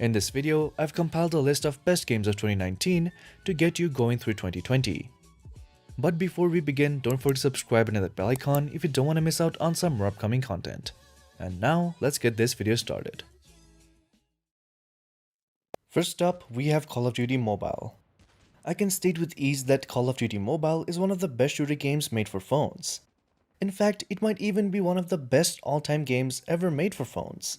In this video, I've compiled a list of best games of 2019 to get you going through 2020. But before we begin, don't forget to subscribe and hit that bell icon if you don't want to miss out on some more upcoming content. And now, let's get this video started. First up, we have Call of Duty Mobile. I can state with ease that Call of Duty Mobile is one of the best shooter games made for phones. In fact, it might even be one of the best all-time games ever made for phones.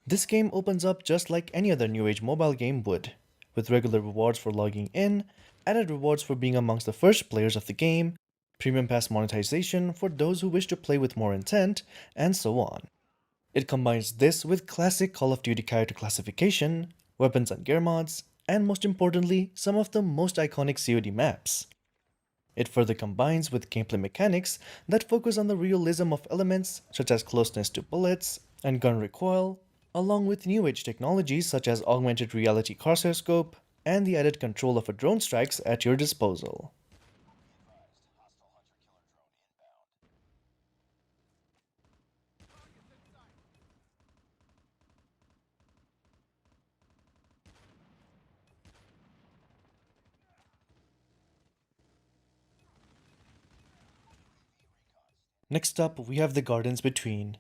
This game opens up just like any other new age mobile game would, with regular rewards for logging in, added rewards for being amongst the first players of the game, premium pass monetization for those who wish to play with more intent, and so on. It combines this with classic Call of Duty character classification, weapons and gear mods, and most importantly, some of the most iconic COD maps. It further combines with gameplay mechanics that focus on the realism of elements such as closeness to bullets and gun recoil, along with new age technologies such as augmented reality crosshair scope and the added control of a drone strikes at your disposal. Next up, we have The Gardens Between.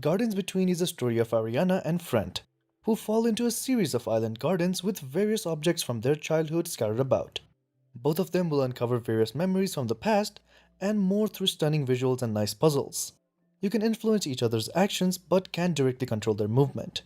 Gardens Between is a story of Ariana and Front, who fall into a series of island gardens with various objects from their childhood scattered about. Both of them will uncover various memories from the past and more through stunning visuals and nice puzzles. You can influence each other's actions but can't directly control their movement.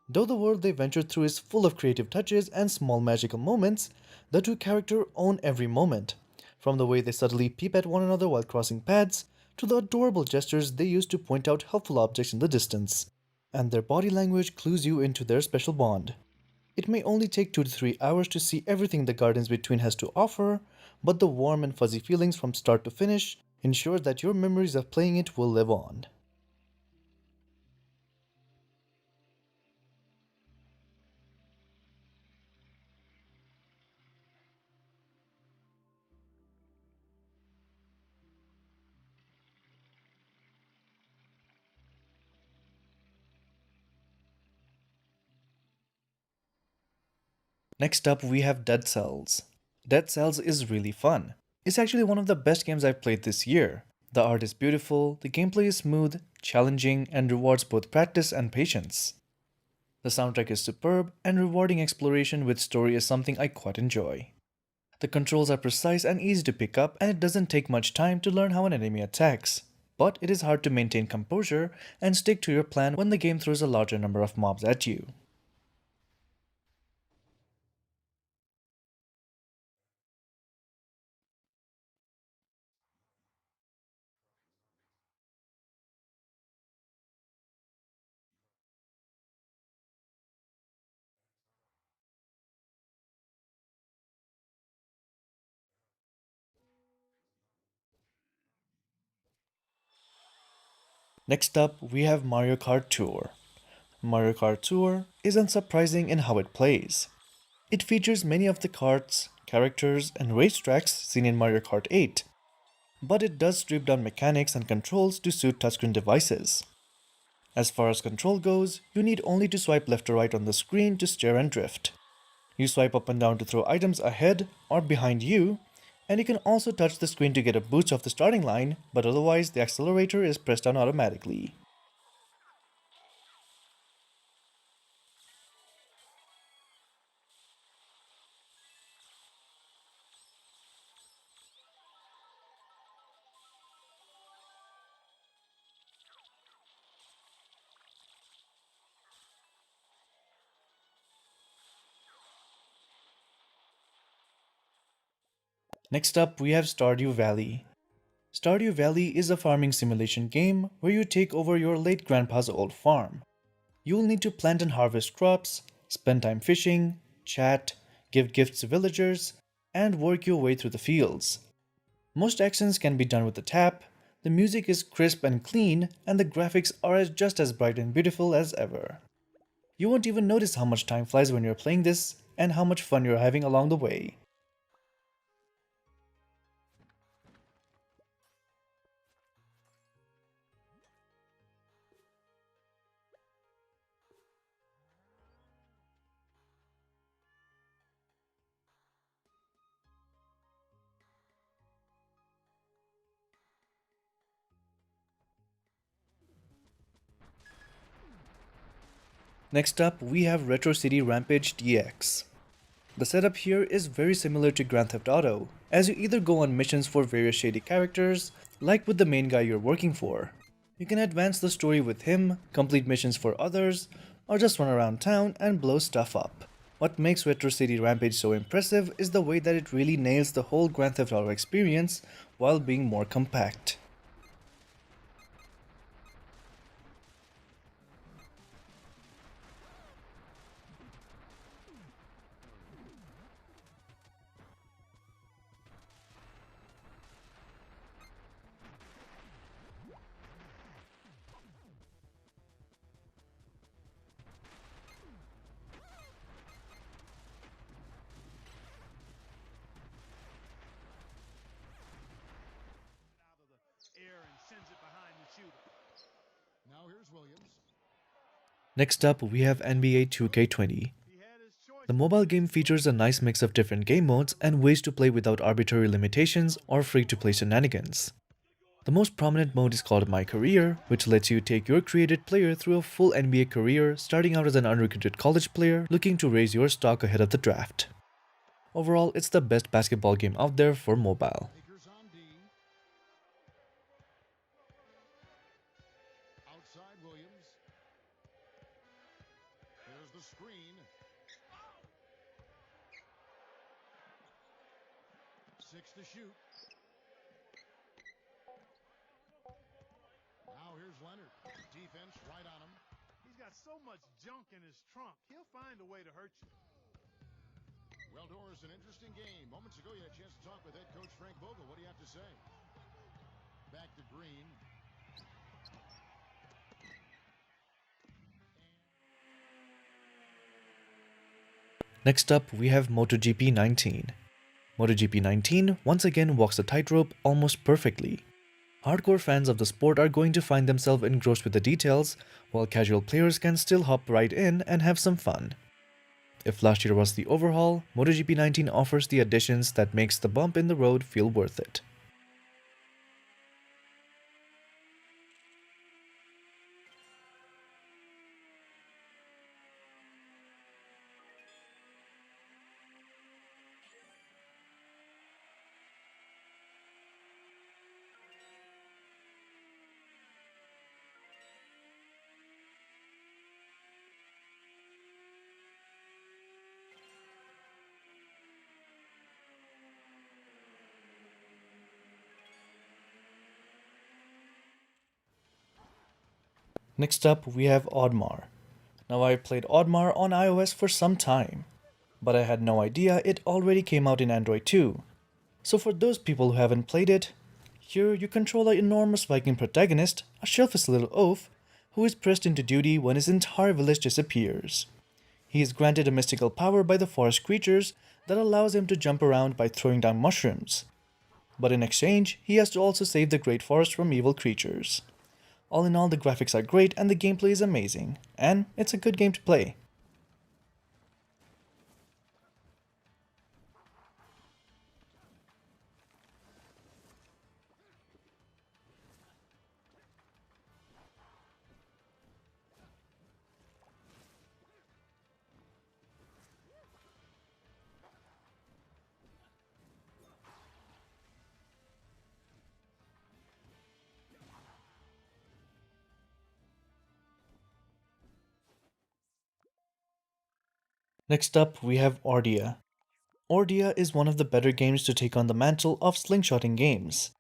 Though the world they venture through is full of creative touches and small magical moments, the two characters own every moment, from the way they subtly peep at one another while crossing paths, to the adorable gestures they use to point out helpful objects in the distance, and their body language clues you into their special bond. It may only take 2 to 3 hours to see everything the Gardens Between has to offer, but the warm and fuzzy feelings from start to finish ensure that your memories of playing it will live on. Next up, we have Dead Cells. Dead Cells is really fun. It's actually one of the best games I've played this year. The art is beautiful, the gameplay is smooth, challenging, and rewards both practice and patience. The soundtrack is superb, and rewarding exploration with story is something I quite enjoy. The controls are precise and easy to pick up, and it doesn't take much time to learn how an enemy attacks. But it is hard to maintain composure and stick to your plan when the game throws a larger number of mobs at you. Next up, we have Mario Kart Tour. Mario Kart Tour is unsurprising in how it plays. It features many of the karts, characters, and racetracks seen in Mario Kart 8, but it does strip down mechanics and controls to suit touchscreen devices. As far as control goes, you need only to swipe left or right on the screen to steer and drift. You swipe up and down to throw items ahead or behind you, and you can also touch the screen to get a boost off the starting line, but otherwise the accelerator is pressed down automatically. Next up, we have Stardew Valley. Stardew Valley is a farming simulation game where you take over your late grandpa's old farm. You will need to plant and harvest crops, spend time fishing, chat, give gifts to villagers, and work your way through the fields. Most actions can be done with a tap, the music is crisp and clean, and the graphics are just as bright and beautiful as ever. You won't even notice how much time flies when you're playing this, and how much fun you're having along the way. Next up, we have Retro City Rampage DX. The setup here is very similar to Grand Theft Auto, as you either go on missions for various shady characters, like with the main guy you're working for. You can advance the story with him, complete missions for others, or just run around town and blow stuff up. What makes Retro City Rampage so impressive is the way that it really nails the whole Grand Theft Auto experience while being more compact. Air and sends it behind the shooter. Now here's Williams. Next up, we have NBA 2K20. He had his The choice. mobile game features a nice mix of different game modes and ways to play without arbitrary limitations or free to play shenanigans. The most prominent mode is called My Career, which lets you take your created player through a full NBA career, starting out as an unrecruited college player looking to raise your stock ahead of the draft. Overall, it's the best basketball game out there for mobile. Lakers on D. Outside Williams. There's the screen. 6 to shoot. Now here's Leonard. Defense right on him. He's got so much junk in his trunk. He'll find a way to hurt you. Well, Doris, an interesting game. Moments ago, you had a chance to talk with head coach Frank Vogel. What do you have to say? Back to Green. Next up, we have MotoGP 19. MotoGP 19 once again walks the tightrope almost perfectly. Hardcore fans of the sport are going to find themselves engrossed with the details, while casual players can still hop right in and have some fun. If last year was the overhaul, MotoGP 19 offers the additions that makes the bump in the road feel worth it. Next up, we have Odmar. Now, I played Odmar on iOS for some time, but I had no idea it already came out in Android too. So for those people who haven't played it, here you control an enormous Viking protagonist, a shellfish little oaf, who is pressed into duty when his entire village disappears. He is granted a mystical power by the forest creatures that allows him to jump around by throwing down mushrooms. But in exchange, he has to also save the great forest from evil creatures. All in all, the graphics are great and the gameplay is amazing, and it's a good game to play. Next up, we have Ardia. Ardia is one of the better games to take on the mantle of slingshotting games,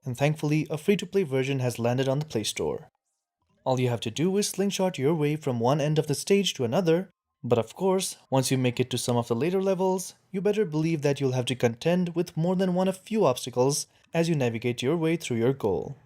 and thankfully, a free to play version has landed on the Play Store. All you have to do is slingshot your way from one end of the stage to another, but of course, once you make it to some of the later levels, you better believe that you'll have to contend with more than one of few obstacles as you navigate your way through your goal.